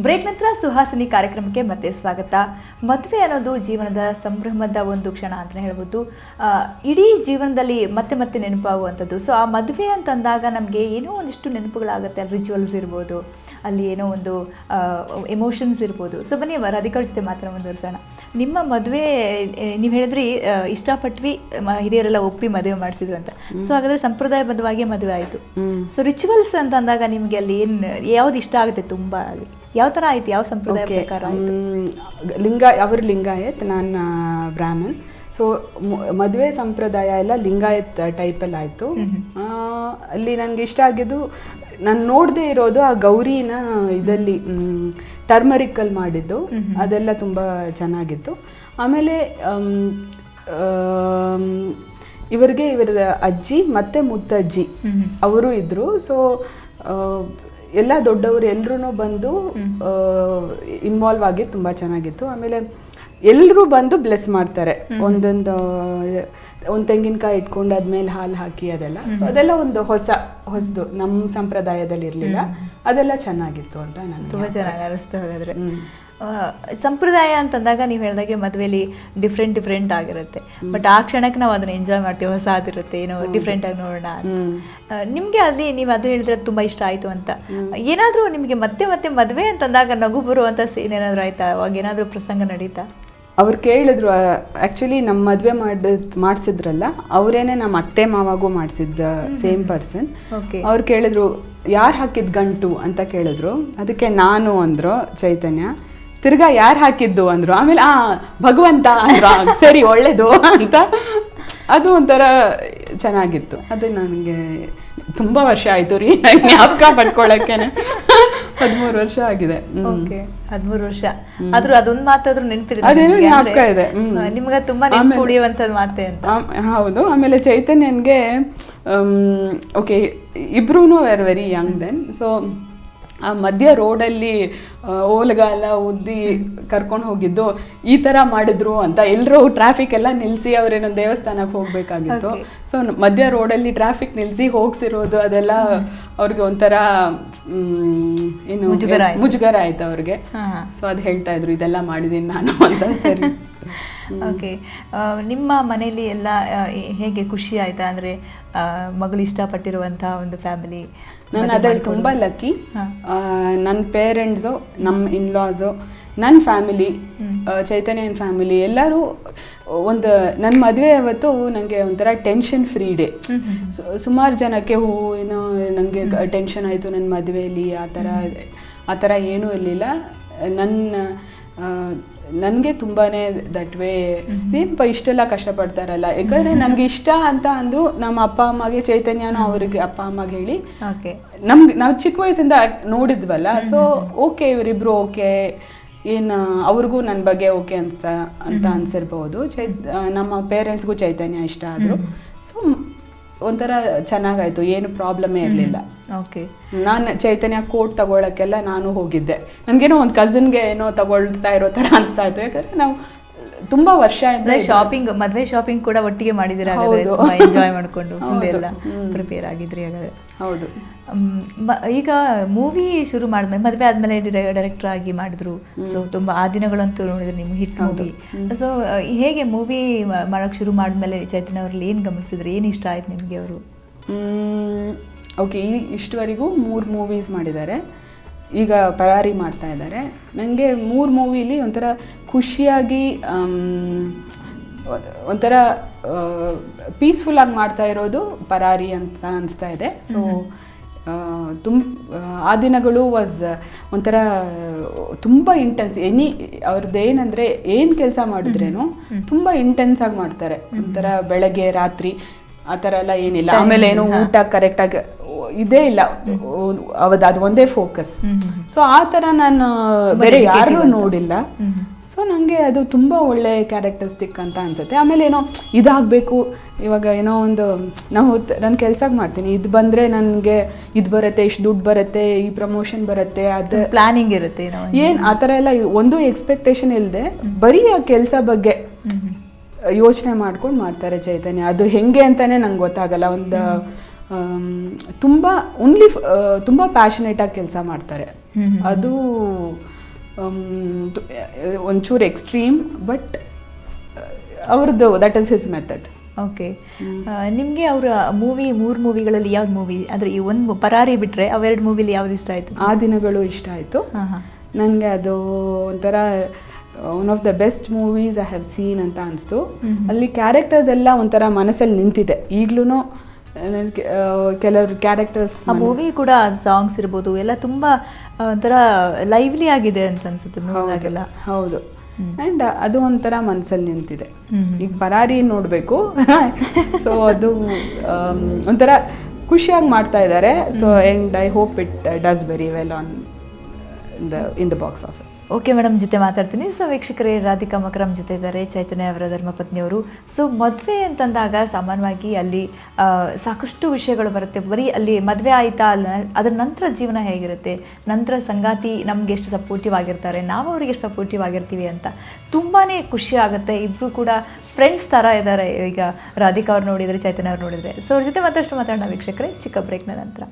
Break ನಂತರ ಸುಹಾಸಿನಿ ಕಾರ್ಯಕ್ರಮಕ್ಕೆ ಮತ್ತೆ ಸ್ವಾಗತ. ಮದುವೆ ಅನ್ನೋದು ಜೀವನದ ಸಂಭ್ರಮದ ಒಂದು ಕ್ಷಣ ಅಂತಲೇ ಹೇಳ್ಬೋದು. ಇಡೀ ಜೀವನದಲ್ಲಿ ಮತ್ತೆ ಮತ್ತೆ ನೆನಪಾಗುವಂಥದ್ದು. ಸೊ ಆ ಮದುವೆ ಅಂತಂದಾಗ ನಮಗೆ ಏನೋ ಒಂದಿಷ್ಟು ನೆನಪುಗಳಾಗುತ್ತೆ. ಅಲ್ಲಿ ರಿಚುವಲ್ಸ್ ಇರ್ಬೋದು, ಅಲ್ಲಿ ಏನೋ ಒಂದು ಎಮೋಷನ್ಸ್ ಇರ್ಬೋದು. ಸೊ ಬನ್ನಿ ರಾಧಿಕಾ ಜೊತೆ ಮಾತ್ರ ಮುಂದುವರಿಸೋಣ. ನಿಮ್ಮ ಮದುವೆ ನೀವು ಹೇಳಿದ್ರಿ ಇಷ್ಟಪಟ್ವಿ, ಹಿರಿಯರೆಲ್ಲ ಒಪ್ಪಿ ಮದುವೆ ಮಾಡಿಸಿದ್ರು ಅಂತ. ಸೊ ಹಾಗಾದರೆ ಸಂಪ್ರದಾಯಬದ್ಧವಾಗಿ ಮದುವೆ ಆಯಿತು. ಸೊ ರಿಚುವಲ್ಸ್ ಅಂತ ಅಂದಾಗ ನಿಮಗೆ ಅಲ್ಲಿ ಯಾವ್ದು ಇಷ್ಟ ಆಗುತ್ತೆ ತುಂಬ? ಅಲ್ಲಿ ಯಾವ ಥರ ಆಯ್ತು? ಯಾವ ಸಂಪ್ರದಾಯ ಪ್ರಕಾರ ಆಯಿತು? ಅವರು ಲಿಂಗಾಯತ್, ನಾನು ಬ್ರಾಹ್ಮಣ್. ಸೊ ಮದುವೆ ಸಂಪ್ರದಾಯ ಎಲ್ಲ ಲಿಂಗಾಯತ್ ಟೈಪಲ್ಲಿ ಆಯಿತು. ಅಲ್ಲಿ ನನಗೆ ಇಷ್ಟ ಆಗಿದ್ದು, ನಾನು ನೋಡದೆ ಇರೋದು ಆ ಗೌರಿನ ಇದರಲ್ಲಿ ಟರ್ಮರಿಕಲ್ಲಿ ಮಾಡಿದ್ದು, ಅದೆಲ್ಲ ತುಂಬ ಚೆನ್ನಾಗಿತ್ತು. ಆಮೇಲೆ ಇವರ ಅಜ್ಜಿ ಮತ್ತು ಮುತ್ತಜ್ಜಿ ಅವರು ಇದ್ದರು. ಸೊ ಎಲ್ಲ ದೊಡ್ಡವರು ಎಲ್ಲರೂ ಬಂದು ಇನ್ವಾಲ್ವ್ ಆಗಿ ತುಂಬ ಚೆನ್ನಾಗಿತ್ತು. ಆಮೇಲೆ ಎಲ್ಲರೂ ಬಂದು ಬ್ಲೆಸ್ ಮಾಡ್ತಾರೆ. ಒಂದು ತೆಂಗಿನಕಾಯಿ ಇಟ್ಕೊಂಡು ಅದ್ಮೇಲೆ ಹಾಲು ಹಾಕಿ ಅದೆಲ್ಲ. ಸೊ ಅದೆಲ್ಲ ಒಂದು ಹೊಸದು ನಮ್ಮ ಸಂಪ್ರದಾಯದಲ್ಲಿ ಇರಲಿಲ್ಲ. ಅದೆಲ್ಲ ಚೆನ್ನಾಗಿತ್ತು ಅಂತ ನನಗೆ ತುಂಬ ಚೆನ್ನಾಗಿ ಅನಿಸ್ತು. ಹಾಗಾದರೆ ಸಂಪ್ರದಾಯ ಅಂತಂದಾಗ ನೀವು ಹೇಳಿದಾಗೆ ಮದುವೆಯಲ್ಲಿ ಡಿಫ್ರೆಂಟ್ ಆಗಿರುತ್ತೆ. ಬಟ್ ಆ ಕ್ಷಣಕ್ಕೆ ನಾವು ಅದನ್ನ ಎಂಜಾಯ್ ಮಾಡ್ತೀವಿ. ಹೊಸದಿರುತ್ತೆ, ಏನೋ ಡಿಫ್ರೆಂಟಾಗಿ ನೋಡೋಣ. ನಿಮಗೆ ಅಲ್ಲಿ ನೀವು ಅದು ಹೇಳಿದ್ರೆ ತುಂಬ ಇಷ್ಟ ಆಯಿತು ಅಂತ ಏನಾದರೂ ನಿಮಗೆ ಮತ್ತೆ ಮದುವೆ ಅಂತಂದಾಗ ನಗು ಬರುವಂಥ ಸೀನ್ ಏನಾದರೂ ಆಯ್ತಾ? ಅವಾಗ ಏನಾದರೂ ಪ್ರಸಂಗ ನಡೀತಾ? ಅವ್ರು ಕೇಳಿದ್ರು, ಆ್ಯಕ್ಚುಲಿ ನಮ್ಮ ಮದುವೆ ಮಾಡಿಸಿದ್ರಲ್ಲ ಅವರೇನೆ ನಮ್ಮ ಅತ್ತೆ ಮಾವಾಗೂ ಮಾಡಿಸಿದ್ದ ಸೇಮ್ ಪರ್ಸನ್. ಅವ್ರು ಕೇಳಿದ್ರು ಯಾರು ಹಾಕಿದ್ ಗಂಟು ಅಂತ ಕೇಳಿದ್ರು. ಅದಕ್ಕೆ ನಾನು ಅಂದ್ರು ಚೈತನ್ಯ. ತಿರ್ಗಾ ಯಾರು ಹಾಕಿದ್ದು ಅಂದರು. ಆಮೇಲೆ ಭಗವಂತ ಅಂದ್ರು. ಸರಿ ಒಳ್ಳೇದು ಅಂತ. ಅದು ಒಂಥರ ಚೆನ್ನಾಗಿತ್ತು. ಅದು ನನಗೆ ತುಂಬ ವರ್ಷ ಆಯಿತು ರೀ ಜ್ಞಾಪಕ ಪಡ್ಕೊಳ್ಳೋಕ್ಕೇನೆ. 13 ವರ್ಷ ಆಗಿದೆ. 13 ವರ್ಷ ಆದ್ರೂ ಅದೊಂದು ಮಾತಾದ್ರೂ ನೆನಪಿದೆ, ಜ್ಞಾಪಕ ಇದೆ ನಿಮ್ಗೆ ತುಂಬಾ ನೆನಪು ಉಳಿಯುವಂಥದ್ದು ಮಾತೆ ಅಂತ. ಹೌದು. ಆಮೇಲೆ ಚೈತನ್ಯನ್ಗೆ ಓಕೆ, ಇಬ್ರೂ were very young then. So ಆ ಮಧ್ಯ ರೋಡಲ್ಲಿ ಓಲಗಾಲ ಉದ್ದಿ ಕರ್ಕೊಂಡು ಹೋಗಿದ್ದು ಈ ಥರ ಮಾಡಿದ್ರು ಅಂತ ಎಲ್ಲರೂ ಟ್ರಾಫಿಕ್ ಎಲ್ಲ ನಿಲ್ಲಿಸಿ ಅವರೇನೋ ದೇವಸ್ಥಾನಕ್ಕೆ ಹೋಗಬೇಕಾಗಿತ್ತು. ಸೊ ಮಧ್ಯ ರೋಡಲ್ಲಿ ಟ್ರಾಫಿಕ್ ನಿಲ್ಲಿಸಿ ಹೋಗ್ಸಿರೋದು ಅದೆಲ್ಲ ಅವ್ರಿಗೆ ಒಂಥರ ಏನು ಮುಜುಗರ ಆಯ್ತು ಅವ್ರಿಗೆ. ಸೊ ಅದು ಹೇಳ್ತಾ ಇದ್ರು, ಇದೆಲ್ಲ ಮಾಡಿದ್ದೀನಿ ನಾನು ಅಂತ. ಸರಿ, ಓಕೆ. ನಿಮ್ಮ ಮನೇಲಿ ಎಲ್ಲ ಹೇಗೆ ಖುಷಿ ಆಯ್ತಾ? ಅಂದರೆ ಮಗಳು ಇಷ್ಟಪಟ್ಟಿರುವಂಥ ಒಂದು ಫ್ಯಾಮಿಲಿ. ನಾನು ಅದ್ರಲ್ಲಿ ತುಂಬ ಲಕ್ಕಿ. ನನ್ನ ಪೇರೆಂಟ್ಸು, ನಮ್ಮ ಇನ್ಲಾಸು, ನನ್ನ ಫ್ಯಾಮಿಲಿ, ಚೈತನ್ಯನ ಫ್ಯಾಮಿಲಿ ಎಲ್ಲರೂ ನನ್ನ ಮದುವೆ ಅವತ್ತು ನನಗೆ ಒಂಥರ ಟೆನ್ಷನ್ ಫ್ರೀ ಡೇ. ಸುಮಾರು ಜನಕ್ಕೆ ಏನೋ ನನಗೆ ಟೆನ್ಷನ್ ಆಯಿತು ನನ್ನ ಮದುವೆಯಲ್ಲಿ, ಆ ಥರ ಏನೂ ಇರಲಿಲ್ಲ. ನನಗೆ ತುಂಬಾ ದಟ್ ವೇ ಏನಪ್ಪ ಇಷ್ಟೆಲ್ಲ ಕಷ್ಟಪಡ್ತಾರಲ್ಲ. ಯಾಕಂದರೆ ನನಗೆ ಇಷ್ಟ ಅಂತ ಅಂದರು ನಮ್ಮ ಅಪ್ಪ ಅಮ್ಮಗೆ. ಚೈತನ್ಯನೂ ಅವ್ರಿಗೆ ಅಪ್ಪ ಅಮ್ಮಗೆ ಹೇಳಿ ನಾವು ಚಿಕ್ಕ ವಯಸ್ಸಿಂದ ನೋಡಿದ್ವಲ್ಲ. ಸೊ ಓಕೆ, ಇವರಿಬ್ರು ಓಕೆ, ಏನು ಅವ್ರಿಗೂ ನನ್ನ ಬಗ್ಗೆ ಓಕೆ ಅಂತ ಅನ್ಸಿರ್ಬೋದು. ನಮ್ಮ ಪೇರೆಂಟ್ಸ್ಗೂ ಚೈತನ್ಯ ಇಷ್ಟ ಆದರು. ಸೊ ಒಂಥರ ಚೆನ್ನಾಗಾಯ್ತು, ಏನು ಪ್ರಾಬ್ಲಮೇ ಇರಲಿಲ್ಲ. ಓಕೆ. ನಾನು ಚೈತನ್ಯ ಕೋಟ್ ತಗೊಳಕ್ಕೆಲ್ಲ ನಾನು ಹೋಗಿದ್ದೆ. ನನಗೇನೋ ಒಂದು ಕಸಿನ್ಗೆ ಏನೋ ತಗೊಳ್ತಾ ಇರೋ ಥರ ಅನಿಸ್ತಾ ಇತ್ತು. ಯಾಕಂದರೆ ನಾವು ತುಂಬ ವರ್ಷ ಶಾಪಿಂಗ್, ಮದುವೆ ಶಾಪಿಂಗ್ ಕೂಡ ಒಟ್ಟಿಗೆ ಮಾಡಿದಿರ, ಎಂಜಾಯ್ ಮಾಡಿಕೊಂಡು ಎಲ್ಲ ಪ್ರಿಪೇರ್ ಆಗಿದ್ರಿ ಹಾಗಾದ್ರೆ. ಹೌದು. ಈಗ ಮೂವಿ ಶುರು ಮಾಡಿದ್ಮೇಲೆ, ಮದುವೆ ಆದಮೇಲೆ ಡೈರೆಕ್ಟರ್ ಆಗಿ ಮಾಡಿದ್ರು. ಸೊ ತುಂಬ ಆ ದಿನಗಳಂತೂ ನೋಡಿದ್ರೆ ನಿಮ್ಮ ಹಿಟ್ ಮೂವಿ. ಸೊ ಹೇಗೆ ಮೂವಿ ಮಾಡೋಕ್ಕೆ ಶುರು ಮಾಡಿದ್ಮೇಲೆ ಚೈತನ್ಯ ಅವ್ರಲ್ಲಿ ಏನು ಗಮನಿಸಿದ್ರು? ಏನು ಇಷ್ಟ ಆಯ್ತು ನಿಮಗೆ ಅವರು? ಓಕೆ, ಇಷ್ಟುವರೆಗೂ 3 ಮೂವೀಸ್ ಮಾಡಿದ್ದಾರೆ. ಈಗ ಪರಾರಿ ಮಾಡ್ತಾ ಇದ್ದಾರೆ. ನನಗೆ 3 ಮೂವಿಲಿ ಒಂಥರ ಖುಷಿಯಾಗಿ ಒಂಥರ ಪೀಸ್ಫುಲ್ಲಾಗಿ ಮಾಡ್ತಾ ಇರೋದು ಪರಾರಿ ಅಂತ ಅನಿಸ್ತಾ ಇದೆ. ಸೊ ಆ ದಿನಗಳು ಒಂಥರ ತುಂಬ ಇಂಟೆನ್ಸ್. ಅವ್ರದ್ದು ಏನಂದರೆ ಏನು ಕೆಲಸ ಮಾಡಿದ್ರೇನು ತುಂಬ ಇಂಟೆನ್ಸ್ ಆಗಿ ಮಾಡ್ತಾರೆ. ಒಂಥರ ಬೆಳಗ್ಗೆ ರಾತ್ರಿ ಆ ಥರ ಎಲ್ಲ ಏನಿಲ್ಲ. ಆಮೇಲೆ ಏನು ಊಟ ಕರೆಕ್ಟಾಗಿ ಇದೇ ಇಲ್ಲ, ಅದು ಒಂದೇ ಫೋಕಸ್. ಸೊ ಆ ಥರ ನಾನು ಬೇರೆ ಯಾರೂ ನೋಡಿಲ್ಲ. ಸೊ ನನಗೆ ಅದು ತುಂಬ ಒಳ್ಳೆ ಕ್ಯಾರೆಕ್ಟರಿಸ್ಟಿಕ್ ಅಂತ ಅನಿಸುತ್ತೆ. ಆಮೇಲೆ ಏನೋ ಇದಾಗಬೇಕು, ಇವಾಗ ಏನೋ ಒಂದು ನಾನು ಕೆಲ್ಸಕ್ಕೆ ಮಾಡ್ತೀನಿ, ಇದು ಬಂದರೆ ನನಗೆ ಇದು ಬರುತ್ತೆ, ಇಷ್ಟು ದುಡ್ಡು ಬರುತ್ತೆ, ಈ ಪ್ರಮೋಷನ್ ಬರುತ್ತೆ, ಅದು ಪ್ಲಾನಿಂಗ್ ಇರುತ್ತೆ ಏನು ಆ ಥರ ಎಲ್ಲ ಒಂದು ಎಕ್ಸ್ಪೆಕ್ಟೇಷನ್ ಇಲ್ಲದೆ ಬರೀ ಆ ಕೆಲಸ ಬಗ್ಗೆ ಯೋಚನೆ ಮಾಡ್ಕೊಂಡು ಮಾಡ್ತಾರೆ ಚೈತನ್ಯ. ಅದು ಹೆಂಗೆ ಅಂತಲೇ ನಂಗೆ ಗೊತ್ತಾಗಲ್ಲ. ಒಂದು ತುಂಬ ಓನ್ಲಿ ತುಂಬ ಪ್ಯಾಷನೇಟಾಗಿ ಕೆಲಸ ಮಾಡ್ತಾರೆ. ಅದು ಒಂಚೂರು ಎಕ್ಸ್ಟ್ರೀಮ್, ಬಟ್ ಅವ್ರದ್ದು that is his method. Okay, ನಿಮಗೆ ಅವರ ಮೂರು ಮೂವಿಗಳಲ್ಲಿ ಯಾವ್ದು ಮೂವಿ ಅಂದರೆ ಈ ಒಂದು ಪರಾರಿ ಬಿಟ್ಟರೆ ಅವೆರಡು ಮೂವಿಲಿ ಯಾವ್ದು ಇಷ್ಟ ಆಯಿತು? ಆ ದಿನಗಳು ಇಷ್ಟ ಆಯಿತು ನನಗೆ. ಅದು ಒಂಥರ one of the best movies I have seen ಅಂತ ಅನಿಸ್ತು. ಅಲ್ಲಿ ಕ್ಯಾರೆಕ್ಟರ್ಸ್ ಎಲ್ಲ ಒಂಥರ ಮನಸ್ಸಲ್ಲಿ ನಿಂತಿದೆ ಈಗಲೂ. ನನಗೆ ಕೆಲವರು ಕ್ಯಾರೆಕ್ಟರ್ಸ್, ಆ ಮೂವಿ ಕೂಡ ಸಾಂಗ್ಸ್ ಇರ್ಬೋದು ಎಲ್ಲ ತುಂಬ ಒಂಥರ ಲೈವ್ಲಿ ಆಗಿದೆ ಅಂತ ಅನ್ಸುತ್ತೆ ನೋಡಿದಾಗೆಲ್ಲ. ಹೌದು, ಆ್ಯಂಡ್ ಅದು ಒಂಥರ ಮನಸ್ಸಲ್ಲಿ ನಿಂತಿದೆ. ಈಗ ಪರಾರಿ ನೋಡಬೇಕು. ಸೊ ಅದು ಒಂಥರ ಖುಷಿಯಾಗಿ ಮಾಡ್ತಾ ಇದ್ದಾರೆ. So and I hope it does very well on in the box office. Okay madam, ಜೊತೆ ಮಾತಾಡ್ತೀನಿ. ಸೊ ವೀಕ್ಷಕರೇ, ರಾಧಿಕಾ ಮಕರಂ ಜೊತೆ ಇದ್ದಾರೆ, ಚೈತನ್ಯ ಅವರ ಧರ್ಮಪತ್ನಿಯವರು. ಸೊ ಮದುವೆ ಅಂತಂದಾಗ ಸಾಮಾನ್ಯವಾಗಿ ಅಲ್ಲಿ ಸಾಕಷ್ಟು ವಿಷಯಗಳು ಬರುತ್ತೆ. ಬರೀ ಅಲ್ಲಿ ಮದುವೆ ಆಯಿತಾ, ಅಲ್ಲ ಅದರ ನಂತರ ಜೀವನ ಹೇಗಿರುತ್ತೆ, ನಂತರ ಸಂಗಾತಿ ನಮ್ಗೆ ಎಷ್ಟು ಸಪೋರ್ಟಿವ್ ಆಗಿರ್ತಾರೆ, ನಾವು ಅವರಿಗೆ ಎಷ್ಟು ಸಪೋರ್ಟಿವ್ ಆಗಿರ್ತೀವಿ ಅಂತ ತುಂಬಾ ಖುಷಿ ಆಗುತ್ತೆ. ಇಬ್ಬರು ಕೂಡ ಫ್ರೆಂಡ್ಸ್ ಥರ ಇದ್ದಾರೆ. ಈಗ ರಾಧಿಕಾ ಅವ್ರು ನೋಡಿದರೆ, ಚೈತನ್ಯ ಅವ್ರು ನೋಡಿದರೆ. ಸೊ ಅವ್ರ ಜೊತೆ ಮತ್ತಷ್ಟು ಮಾತಾಡೋಣ ವೀಕ್ಷಕರೇ, ಚಿಕ್ಕ ಬ್ರೇಕ್ನ ನಂತರ.